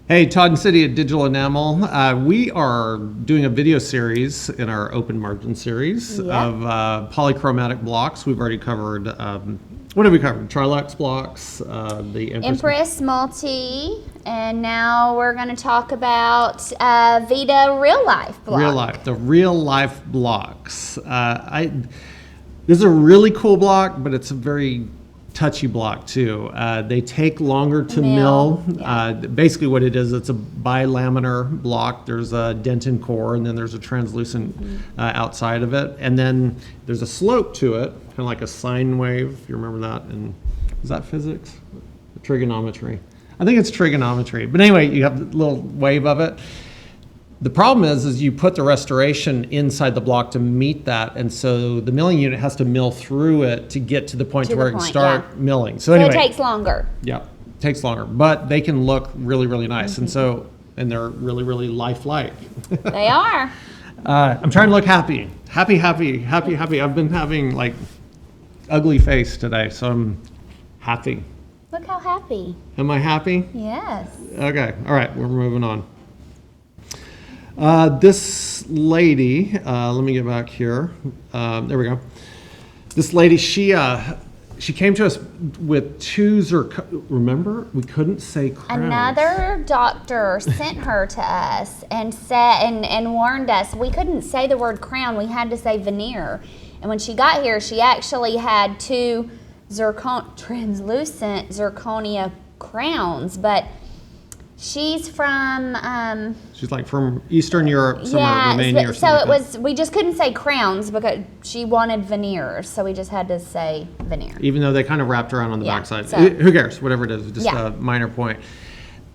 Hey, Todd and Cindy at Digital Enamel. We are doing a video series in our open margin series of polychromatic blocks. We've already covered, what have we covered? Trilux blocks, the Empress Multi, and now we're going to talk about Vita Real Life block. The real life blocks. This is a really cool block, but it's a very touchy block too. They take longer to mill. Yeah. Basically what it is, it's a bilaminar block. There's a dentin core and then there's a translucent outside of it. And then there's a slope to it, kind of like a sine wave, if you remember that. And is that physics? Trigonometry. I think it's trigonometry. But anyway, you have the little wave of it. The problem is you put the restoration inside the block to meet that, and so the milling unit has to mill through it to get to the point where it can start milling. So anyway, it takes longer. Yeah, it takes longer, but they can look really, really nice, and they're really, really lifelike. They are. I'm trying to look happy. Happy. I've been having like ugly face today, so I'm happy. Look how happy. Am I happy? Yes. Okay, all right, we're moving on. This lady, let me get back here. There we go. This lady, she came to us with two remember, we couldn't say crowns. Another doctor sent her to us and said and warned us we couldn't say the word crown. We had to say veneer. And when she got here, she actually had two translucent zirconia crowns, but she's from she's like from Eastern Europe, somewhere, Romania or something. So it was, we just couldn't say crowns because she wanted veneers, so we just had to say veneer. Even though they kind of wrapped around on the backside. So, who cares? Whatever it is, just a minor point.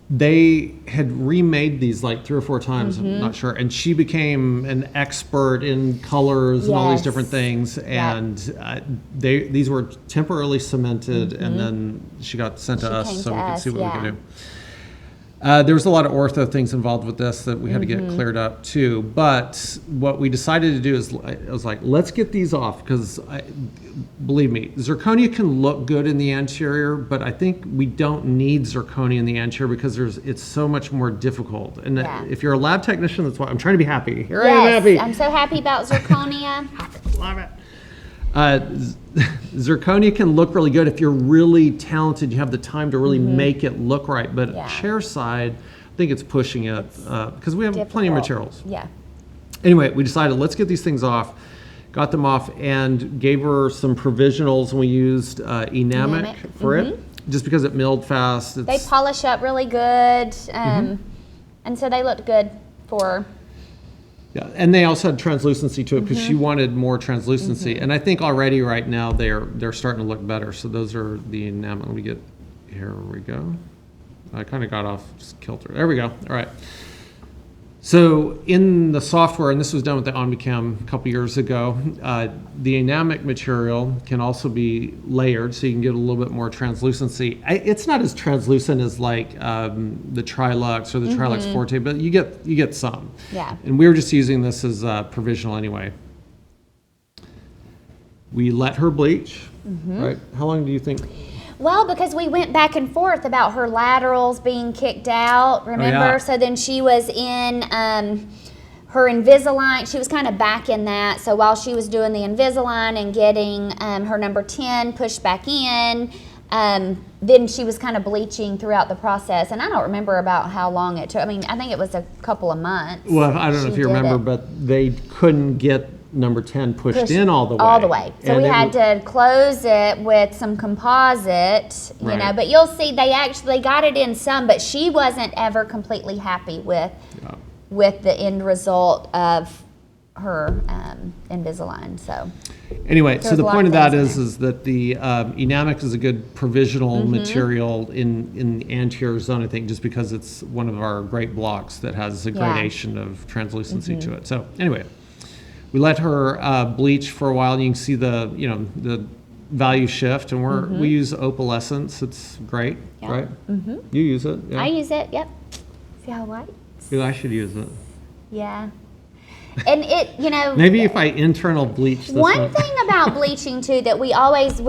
They had remade these like 3 or 4 times, I'm not sure, and she became an expert in colors and all these different things, and these were temporarily cemented, and then she got sent to us so we could see what we could do. There was a lot of ortho things involved with this that we had to get cleared up too. But what we decided to do is, I was like, let's get these off because, believe me, zirconia can look good in the anterior, but I think we don't need zirconia in the anterior because it's so much more difficult. And if you're a lab technician, that's why I'm trying to be happy. Here I am happy. I'm so happy about zirconia. Love it. Zirconia can look really good if you're really talented. You have the time to really make it look right. But chair side, I think it's pushing it because we have plenty of materials. Yeah. Anyway, we decided let's get these things off. Got them off and gave her some provisionals, and we used enamic for it, just because it milled fast. They polish up really good, and so they looked good for. Yeah, and they also had translucency to it because she wanted more translucency, and I think already right now they're starting to look better. So those are the enamel. Let me get, here we go. I kind of got off kilter. There we go. All right. So in the software, and this was done with the OmniCam a couple years ago, the enamic material can also be layered, so you can get a little bit more translucency. It's not as translucent as like the Trilux or the Trilux Forte, but you get some. Yeah. And we were just using this as provisional anyway. We let her bleach, right? How long do you think? Well, because we went back and forth about her laterals being kicked out, remember? So then she was in her Invisalign. She was kind of back in that. So while she was doing the Invisalign and getting her number 10 pushed back in, then she was kind of bleaching throughout the process. And I don't remember about how long it took. I mean, I think it was a couple of months. Well, I don't know if you remember, but they couldn't get number 10 pushed in all the way. All the way. So we had to close it with some composite, you know, but you'll see they actually got it in some, but she wasn't ever completely happy with the end result of her Invisalign. So anyway, so the point of that is that the enamic is a good provisional material in the anterior zone, I think, just because it's one of our great blocks that has a gradation of translucency to it. So anyway, we let her bleach for a while, and you can see the value shift, and we use Opalescence. It's great, right? You use it? Yeah. I use it. Yep. See how white? Yeah, I should use it. Yeah. And it, Maybe if I internal bleach this one thing about bleaching too, that we always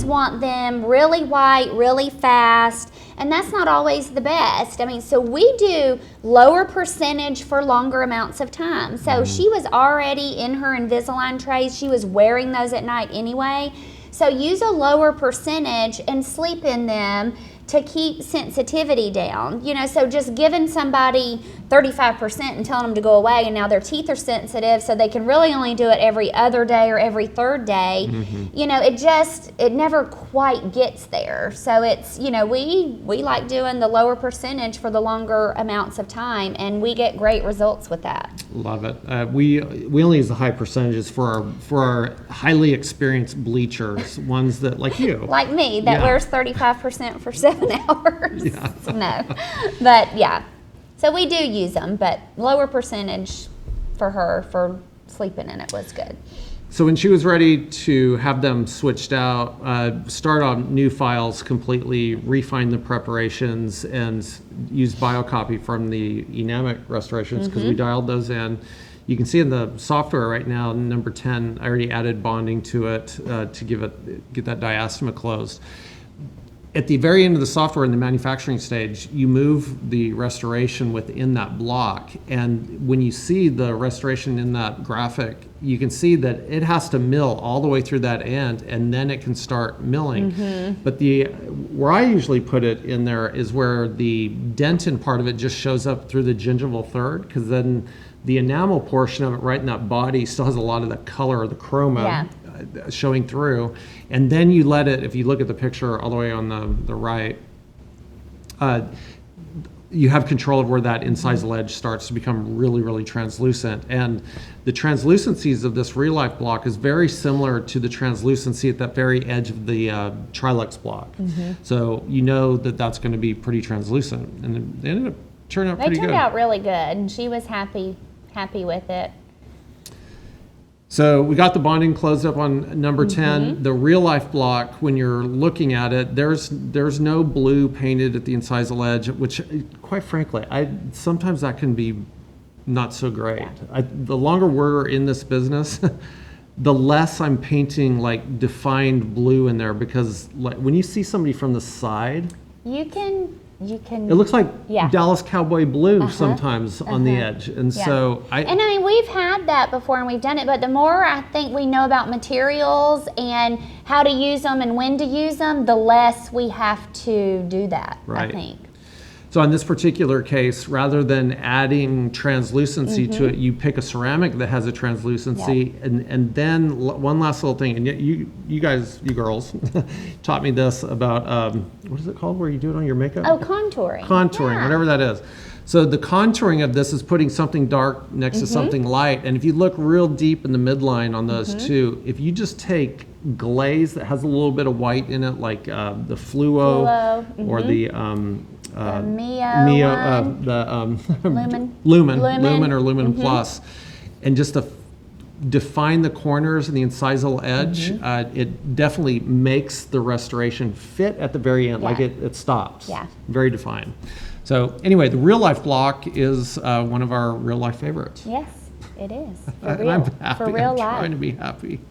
want them really white, really fast, and that's not always the best. I mean, so we do lower percentage for longer amounts of time. So she was already in her Invisalign trays. She was wearing those at night anyway. So use a lower percentage and sleep in them to keep sensitivity down. So just giving somebody 35% and telling them to go away, and now their teeth are sensitive, so they can really only do it every other day or every third day. It never quite gets there. So it's, we like doing the lower percentage for the longer amounts of time, and we get great results with that. Love it. We only use the high percentages for our highly experienced bleachers, ones that, like you. Like me, that wears 35% for 7 hours. Yeah. No. But yeah. So we do use them, but lower percentage for her for sleeping in it was good. So when she was ready to have them switched out, start on new files completely, refine the preparations, and use biocopy from the enamic restorations, because we dialed those in. You can see in the software right now, number 10, I already added bonding to it to get that diastema closed. At the very end of the software in the manufacturing stage, you move the restoration within that block. And when you see the restoration in that graphic, you can see that it has to mill all the way through that end, and then it can start milling. But where I usually put it in there is where the dentin part of it just shows up through the gingival third, because then the enamel portion of it right in that body still has a lot of the color, the chroma, showing through. And then you let it, if you look at the picture all the way on the right, you have control of where that incisal edge starts to become really, really translucent. And the translucencies of this real life block is very similar to the translucency at that very edge of the Trilux block. So you know that that's going to be pretty translucent. And they ended up turning out pretty good. They turned out really good, and she was happy with it. So we got the bonding closed up on number 10. The real life block, when you're looking at it, there's no blue painted at the incisal edge, which quite frankly, sometimes that can be not so great. The longer we're in this business, the less I'm painting like defined blue in there, because like when you see somebody from the side, you can it looks like Dallas Cowboy blue sometimes on the edge. And so I mean, we've had that before and we've done it, but the more I think we know about materials and how to use them and when to use them, the less we have to do that, I think. So in this particular case, rather than adding translucency to it, you pick a ceramic that has a translucency. And then one last little thing, and you girls taught me this about, what is it called where you do it on your makeup? Oh, contouring. Contouring, whatever that is. So the contouring of this is putting something dark next to something light. And if you look real deep in the midline on those two, if you just take glaze that has a little bit of white in it, like the fluo, or the Lumen or Lumen Plus, and just to define the corners and the incisal edge, it definitely makes the restoration fit at the very end, like it stops. Very defined. So anyway, the real life block is one of our real life favorites. Yes, it is. And I'm happy. For real I'm life. trying to be happy.